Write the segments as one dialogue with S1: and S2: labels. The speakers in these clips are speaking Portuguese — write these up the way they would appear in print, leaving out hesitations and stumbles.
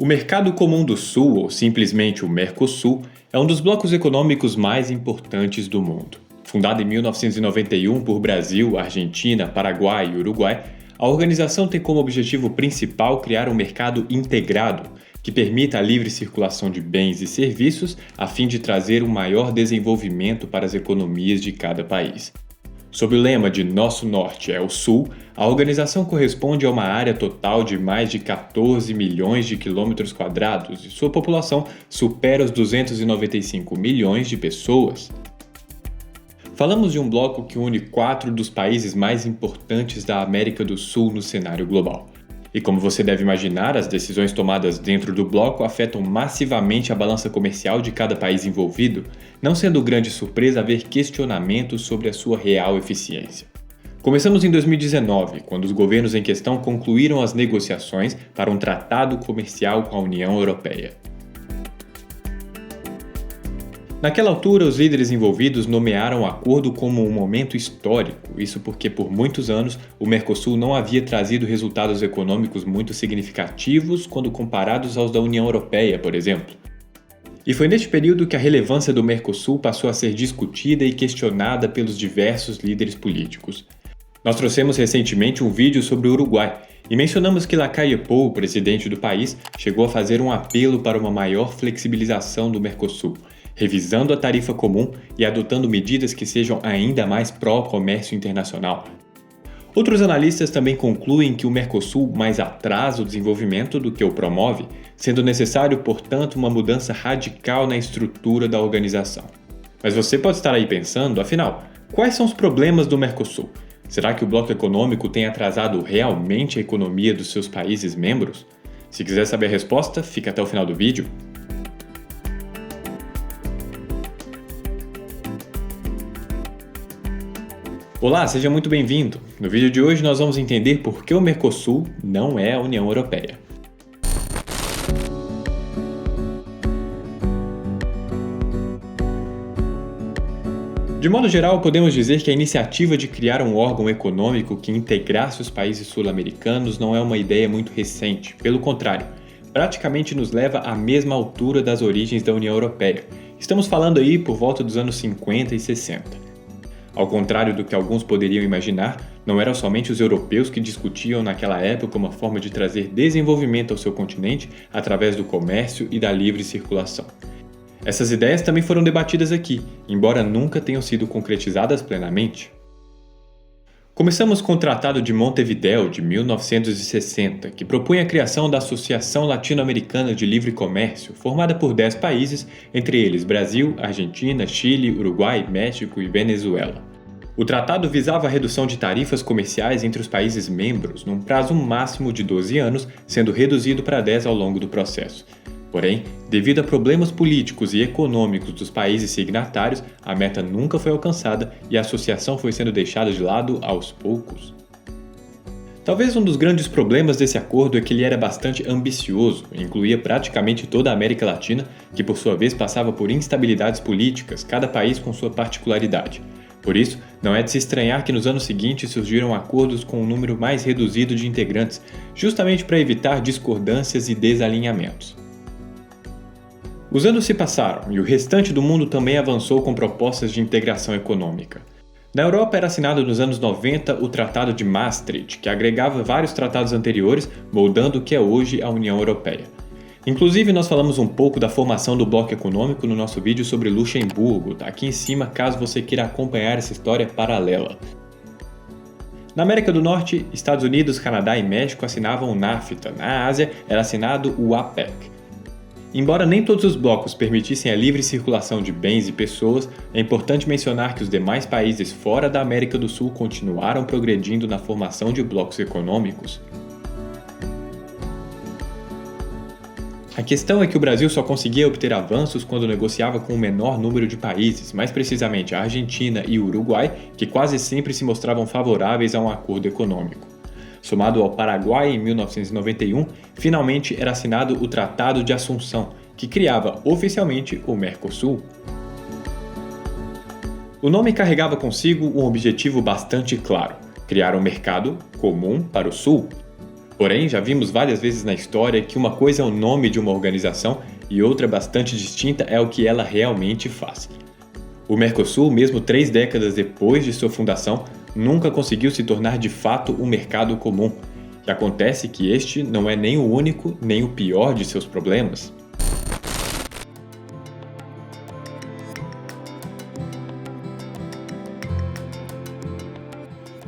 S1: O Mercado Comum do Sul, ou simplesmente o Mercosul, é um dos blocos econômicos mais importantes do mundo. Fundada em 1991 por Brasil, Argentina, Paraguai e Uruguai, a organização tem como objetivo principal criar um mercado integrado, que permita a livre circulação de bens e serviços a fim de trazer um maior desenvolvimento para as economias de cada país. Sob o lema de Nosso Norte é o Sul, a organização corresponde a uma área total de mais de 14 milhões de quilômetros quadrados e sua população supera os 295 milhões de pessoas. Falamos de um bloco que une 4 dos países mais importantes da América do Sul no cenário global. E como você deve imaginar, as decisões tomadas dentro do bloco afetam massivamente a balança comercial de cada país envolvido, não sendo grande surpresa haver questionamentos sobre a sua real eficiência. Começamos em 2019, quando os governos em questão concluíram as negociações para um tratado comercial com a União Europeia. Naquela altura, os líderes envolvidos nomearam o acordo como um momento histórico, isso porque por muitos anos o Mercosul não havia trazido resultados econômicos muito significativos quando comparados aos da União Europeia, por exemplo. E foi neste período que a relevância do Mercosul passou a ser discutida e questionada pelos diversos líderes políticos. Nós trouxemos recentemente um vídeo sobre o Uruguai e mencionamos que Lacalle Pou, presidente do país, chegou a fazer um apelo para uma maior flexibilização do Mercosul, revisando a tarifa comum e adotando medidas que sejam ainda mais pró-comércio internacional. Outros analistas também concluem que o Mercosul mais atrasa o desenvolvimento do que o promove, sendo necessário, portanto, uma mudança radical na estrutura da organização. Mas você pode estar aí pensando, afinal, quais são os problemas do Mercosul? Será que o bloco econômico tem atrasado realmente a economia dos seus países membros? Se quiser saber a resposta, fica até o final do vídeo. Olá, seja muito bem-vindo! No vídeo de hoje nós vamos entender por que o Mercosul não é a União Europeia. De modo geral, podemos dizer que a iniciativa de criar um órgão econômico que integrasse os países sul-americanos não é uma ideia muito recente. Pelo contrário, praticamente nos leva à mesma altura das origens da União Europeia. Estamos falando aí por volta dos anos 50 e 60. Ao contrário do que alguns poderiam imaginar, não eram somente os europeus que discutiam naquela época uma forma de trazer desenvolvimento ao seu continente através do comércio e da livre circulação. Essas ideias também foram debatidas aqui, embora nunca tenham sido concretizadas plenamente. Começamos com o Tratado de Montevideo de 1960, que propunha a criação da Associação Latino-Americana de Livre Comércio, formada por 10 países, entre eles Brasil, Argentina, Chile, Uruguai, México e Venezuela. O tratado visava a redução de tarifas comerciais entre os países membros num prazo máximo de 12 anos, sendo reduzido para 10 ao longo do processo. Porém, devido a problemas políticos e econômicos dos países signatários, a meta nunca foi alcançada e a associação foi sendo deixada de lado aos poucos. Talvez um dos grandes problemas desse acordo é que ele era bastante ambicioso e incluía praticamente toda a América Latina, que por sua vez passava por instabilidades políticas, cada país com sua particularidade. Por isso, não é de se estranhar que nos anos seguintes surgiram acordos com um número mais reduzido de integrantes, justamente para evitar discordâncias e desalinhamentos. Os anos se passaram e o restante do mundo também avançou com propostas de integração econômica. Na Europa era assinado nos anos 90 o Tratado de Maastricht, que agregava vários tratados anteriores, moldando o que é hoje a União Europeia. Inclusive, nós falamos um pouco da formação do bloco econômico no nosso vídeo sobre Luxemburgo, tá aqui em cima caso você queira acompanhar essa história paralela. Na América do Norte, Estados Unidos, Canadá e México assinavam o NAFTA. Na Ásia, era assinado o APEC. Embora nem todos os blocos permitissem a livre circulação de bens e pessoas, é importante mencionar que os demais países fora da América do Sul continuaram progredindo na formação de blocos econômicos. A questão é que o Brasil só conseguia obter avanços quando negociava com o menor número de países, mais precisamente a Argentina e o Uruguai, que quase sempre se mostravam favoráveis a um acordo econômico. Somado ao Paraguai em 1991, finalmente era assinado o Tratado de Assunção, que criava oficialmente o Mercosul. O nome carregava consigo um objetivo bastante claro: criar um mercado comum para o Sul. Porém, já vimos várias vezes na história que uma coisa é o nome de uma organização e outra bastante distinta é o que ela realmente faz. O Mercosul, mesmo 3 décadas depois de sua fundação, nunca conseguiu se tornar de fato um mercado comum. E acontece que este não é nem o único nem o pior de seus problemas.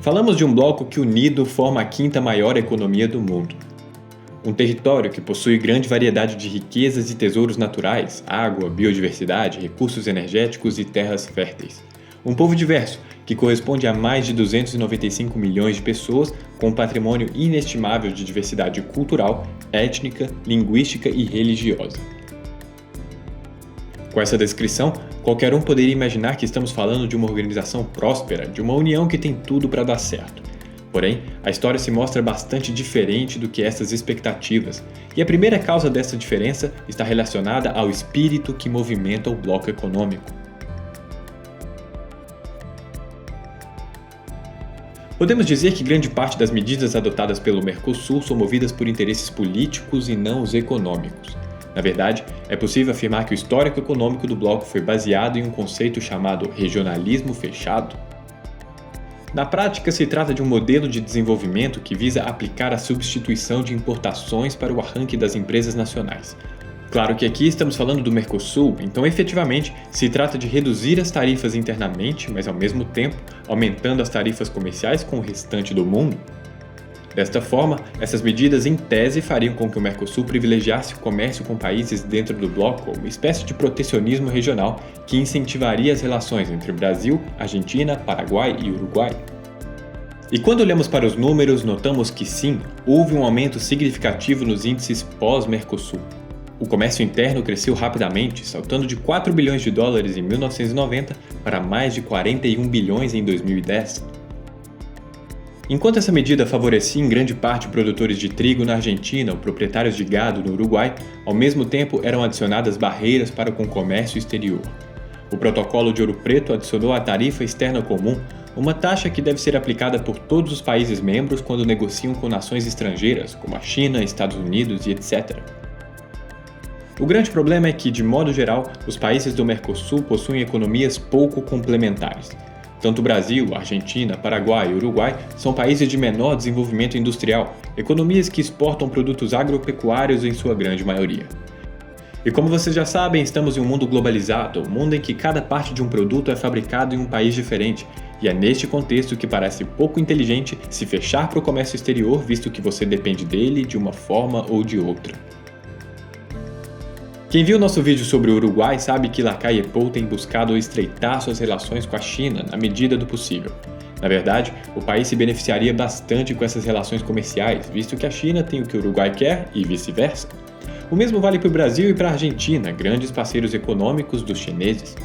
S1: Falamos de um bloco que unido forma a 5ª maior economia do mundo. Um território que possui grande variedade de riquezas e tesouros naturais, água, biodiversidade, recursos energéticos e terras férteis. Um povo diverso, que corresponde a mais de 295 milhões de pessoas, com um patrimônio inestimável de diversidade cultural, étnica, linguística e religiosa. Com essa descrição, qualquer um poderia imaginar que estamos falando de uma organização próspera, de uma união que tem tudo para dar certo. Porém, a história se mostra bastante diferente do que essas expectativas, e a primeira causa dessa diferença está relacionada ao espírito que movimenta o bloco econômico. Podemos dizer que grande parte das medidas adotadas pelo Mercosul são movidas por interesses políticos e não os econômicos. Na verdade, é possível afirmar que o histórico econômico do bloco foi baseado em um conceito chamado regionalismo fechado. Na prática, se trata de um modelo de desenvolvimento que visa aplicar a substituição de importações para o arranque das empresas nacionais. Claro que aqui estamos falando do Mercosul, então efetivamente se trata de reduzir as tarifas internamente, mas ao mesmo tempo aumentando as tarifas comerciais com o restante do mundo. Desta forma, essas medidas em tese fariam com que o Mercosul privilegiasse o comércio com países dentro do bloco, uma espécie de protecionismo regional que incentivaria as relações entre Brasil, Argentina, Paraguai e Uruguai. E quando olhamos para os números, notamos que sim, houve um aumento significativo nos índices pós-Mercosul. O comércio interno cresceu rapidamente, saltando de 4 bilhões de dólares em 1990 para mais de 41 bilhões em 2010. Enquanto essa medida favorecia em grande parte produtores de trigo na Argentina ou proprietários de gado no Uruguai, ao mesmo tempo eram adicionadas barreiras para com o comércio exterior. O Protocolo de Ouro Preto adicionou a tarifa externa comum, uma taxa que deve ser aplicada por todos os países membros quando negociam com nações estrangeiras, como a China, Estados Unidos e etc. O grande problema é que, de modo geral, os países do Mercosul possuem economias pouco complementares. Tanto o Brasil, Argentina, Paraguai e Uruguai são países de menor desenvolvimento industrial, economias que exportam produtos agropecuários em sua grande maioria. E como vocês já sabem, estamos em um mundo globalizado, um mundo em que cada parte de um produto é fabricado em um país diferente, e é neste contexto que parece pouco inteligente se fechar para o comércio exterior, visto que você depende dele de uma forma ou de outra. Quem viu nosso vídeo sobre o Uruguai sabe que Lacaille-Pou tem buscado estreitar suas relações com a China na medida do possível. Na verdade, o país se beneficiaria bastante com essas relações comerciais, visto que a China tem o que o Uruguai quer e vice-versa. O mesmo vale para o Brasil e para a Argentina, grandes parceiros econômicos dos chineses.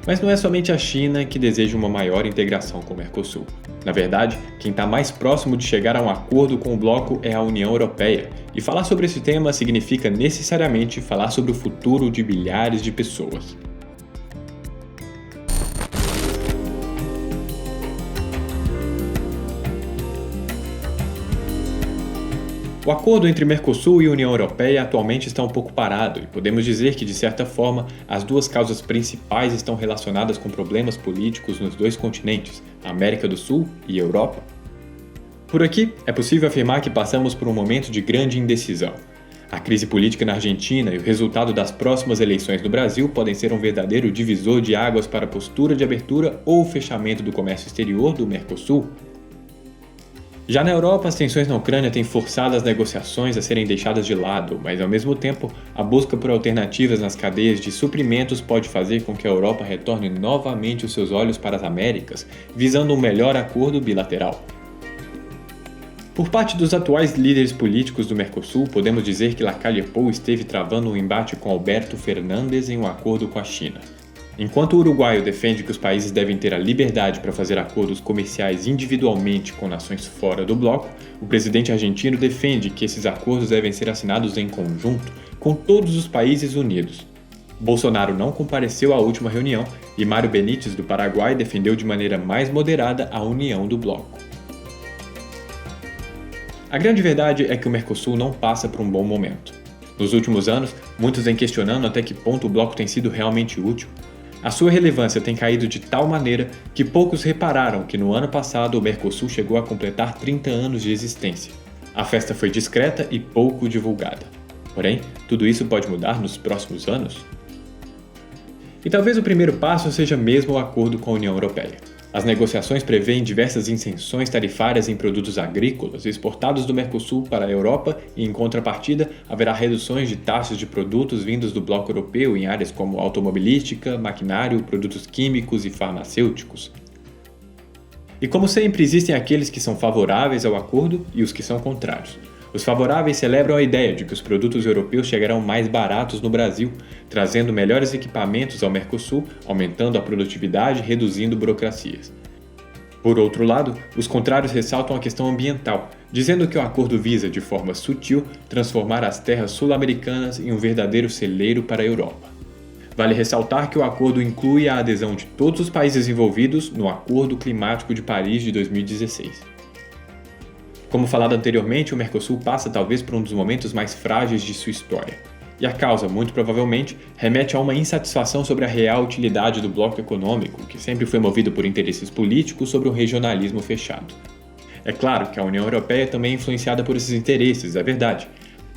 S1: Mas não é somente a China que deseja uma maior integração com o Mercosul. Na verdade, quem está mais próximo de chegar a um acordo com o bloco é a União Europeia, e falar sobre esse tema significa necessariamente falar sobre o futuro de bilhares de pessoas. O acordo entre Mercosul e União Europeia atualmente está um pouco parado e podemos dizer que, de certa forma, as duas causas principais estão relacionadas com problemas políticos nos dois continentes, a América do Sul e Europa. Por aqui, é possível afirmar que passamos por um momento de grande indecisão. A crise política na Argentina e o resultado das próximas eleições no Brasil podem ser um verdadeiro divisor de águas para a postura de abertura ou fechamento do comércio exterior do Mercosul. Já na Europa, as tensões na Ucrânia têm forçado as negociações a serem deixadas de lado, mas ao mesmo tempo, a busca por alternativas nas cadeias de suprimentos pode fazer com que a Europa retorne novamente os seus olhos para as Américas, visando um melhor acordo bilateral. Por parte dos atuais líderes políticos do Mercosul, podemos dizer que Lacalle-Pou esteve travando um embate com Alberto Fernandes em um acordo com a China. Enquanto o uruguaio defende que os países devem ter a liberdade para fazer acordos comerciais individualmente com nações fora do bloco, o presidente argentino defende que esses acordos devem ser assinados em conjunto, com todos os países unidos. Bolsonaro não compareceu à última reunião e Mário Benítez, do Paraguai, defendeu de maneira mais moderada a união do bloco. A grande verdade é que o Mercosul não passa por um bom momento. Nos últimos anos, muitos vêm questionando até que ponto o bloco tem sido realmente útil. A sua relevância tem caído de tal maneira que poucos repararam que no ano passado o Mercosul chegou a completar 30 anos de existência. A festa foi discreta e pouco divulgada. Porém, tudo isso pode mudar nos próximos anos? E talvez o primeiro passo seja mesmo o acordo com a União Europeia. As negociações prevêem diversas isenções tarifárias em produtos agrícolas exportados do Mercosul para a Europa e, em contrapartida, haverá reduções de taxas de produtos vindos do bloco europeu em áreas como automobilística, maquinário, produtos químicos e farmacêuticos. E como sempre, existem aqueles que são favoráveis ao acordo e os que são contrários. Os favoráveis celebram a ideia de que os produtos europeus chegarão mais baratos no Brasil, trazendo melhores equipamentos ao Mercosul, aumentando a produtividade e reduzindo burocracias. Por outro lado, os contrários ressaltam a questão ambiental, dizendo que o acordo visa, de forma sutil, transformar as terras sul-americanas em um verdadeiro celeiro para a Europa. Vale ressaltar que o acordo inclui a adesão de todos os países envolvidos no Acordo Climático de Paris de 2016. Como falado anteriormente, o Mercosul passa talvez por um dos momentos mais frágeis de sua história. E a causa, muito provavelmente, remete a uma insatisfação sobre a real utilidade do bloco econômico, que sempre foi movido por interesses políticos sobre o regionalismo fechado. É claro que a União Europeia também é influenciada por esses interesses, é verdade.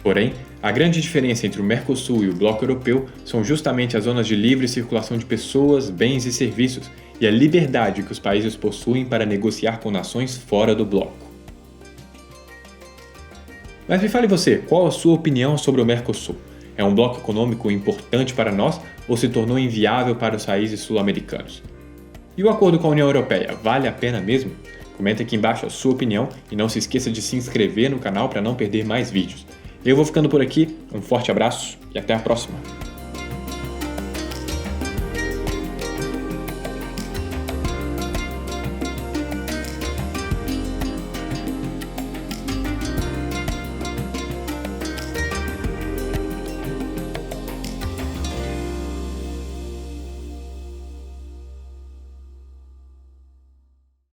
S1: Porém, a grande diferença entre o Mercosul e o bloco europeu são justamente as zonas de livre circulação de pessoas, bens e serviços, e a liberdade que os países possuem para negociar com nações fora do bloco. Mas me fale você, qual a sua opinião sobre o Mercosul? É um bloco econômico importante para nós ou se tornou inviável para os países sul-americanos? E o acordo com a União Europeia, vale a pena mesmo? Comenta aqui embaixo a sua opinião e não se esqueça de se inscrever no canal para não perder mais vídeos. Eu vou ficando por aqui, um forte abraço e até a próxima!